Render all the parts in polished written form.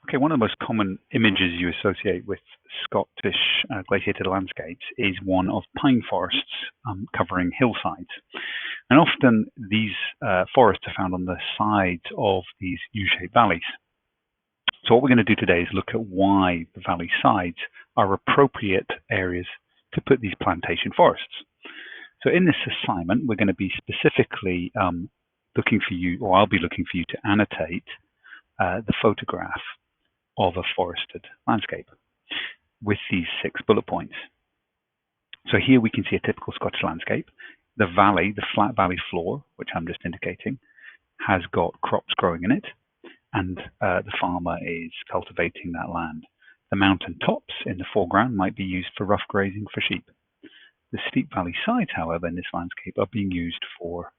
Okay, one of the most common images you associate with Scottish glaciated landscapes is one of pine forests covering hillsides. And often these forests are found on the sides of these U-shaped valleys. So what we're going to do today is look at why the valley sides are appropriate areas to put these plantation forests. So in this assignment, we're going to be specifically looking for you, or I'll be looking for you to annotate the photograph of a forested landscape with these 6 bullet points. So here we can see a typical Scottish landscape. The valley, the flat valley floor, which I'm just indicating, has got crops growing in it, and the farmer is cultivating that land. The mountain tops in the foreground might be used for rough grazing for sheep. The steep valley sides, however, in this landscape are being used for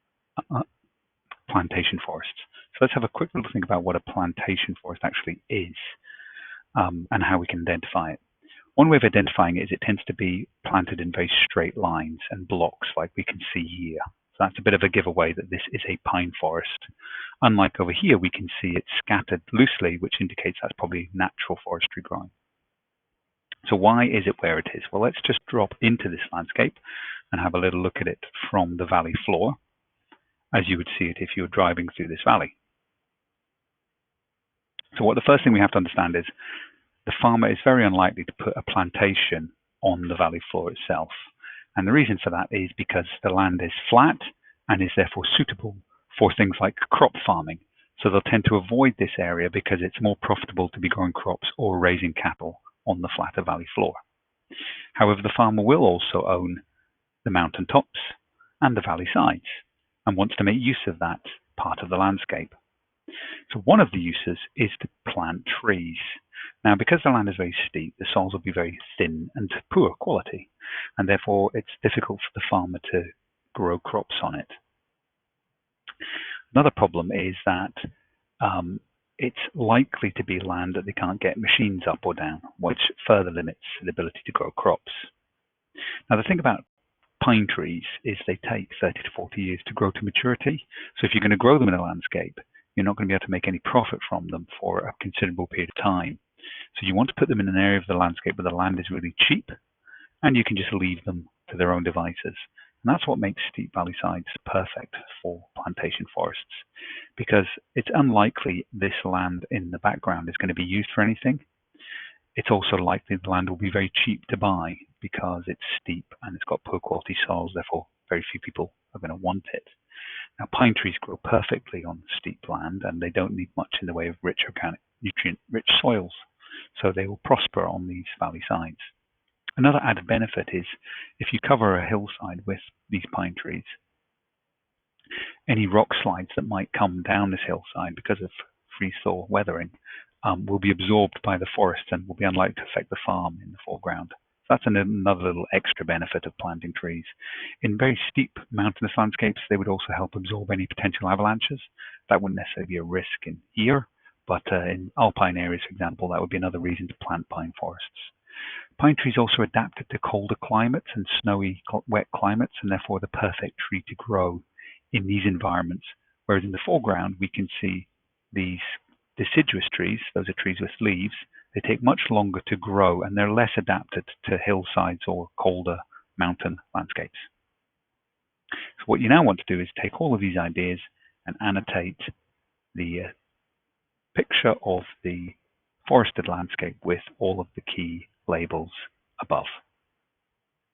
plantation forests. So let's have a quick little think about what a plantation forest actually is and how we can identify it. One way of identifying it is it tends to be planted in very straight lines and blocks like we can see here. So that's a bit of a giveaway that this is a pine forest. Unlike over here, we can see it scattered loosely, which indicates that's probably natural forestry growing. So why is it where it is? Well, let's just drop into this landscape and have a little look at it from the valley floor, as you would see it if you were driving through this valley. So what the first thing we have to understand is the farmer is very unlikely to put a plantation on the valley floor itself. And the reason for that is because the land is flat and is therefore suitable for things like crop farming. So they'll tend to avoid this area because it's more profitable to be growing crops or raising cattle on the flatter valley floor. However, the farmer will also own the mountain tops and the valley sides and wants to make use of that part of the landscape. So one of the uses is to plant trees. Now, because the land is very steep, the soils will be very thin and poor quality, and therefore it's difficult for the farmer to grow crops on it. Another problem is that it's likely to be land that they can't get machines up or down, which further limits the ability to grow crops. Now, the thing about pine trees is they take 30 to 40 years to grow to maturity. So if you're going to grow them in a landscape, you're not going to be able to make any profit from them for a considerable period of time. So you want to put them in an area of the landscape where the land is really cheap and you can just leave them to their own devices. And that's what makes steep valley sides perfect for plantation forests, because it's unlikely this land in the background is going to be used for anything. It's also likely the land will be very cheap to buy because it's steep and it's got poor quality soils, therefore very few people are going to want it. Now, pine trees grow perfectly on steep land and they don't need much in the way of rich organic, nutrient-rich soils, so they will prosper on these valley sides. Another added benefit is if you cover a hillside with these pine trees, any rock slides that might come down this hillside because of freeze-thaw weathering will be absorbed by the forest and will be unlikely to affect the farm in the foreground. So that's another little extra benefit of planting trees. In very steep mountainous landscapes, they would also help absorb any potential avalanches. That wouldn't necessarily be a risk in here, but in alpine areas, for example, that would be another reason to plant pine forests. Pine trees also adapted to colder climates and snowy, wet climates, and therefore the perfect tree to grow in these environments. Whereas in the foreground, we can see these deciduous trees. Those are trees with leaves. They take much longer to grow and they're less adapted to hillsides or colder mountain landscapes. So what you now want to do is take all of these ideas and annotate the picture of the forested landscape with all of the key labels above.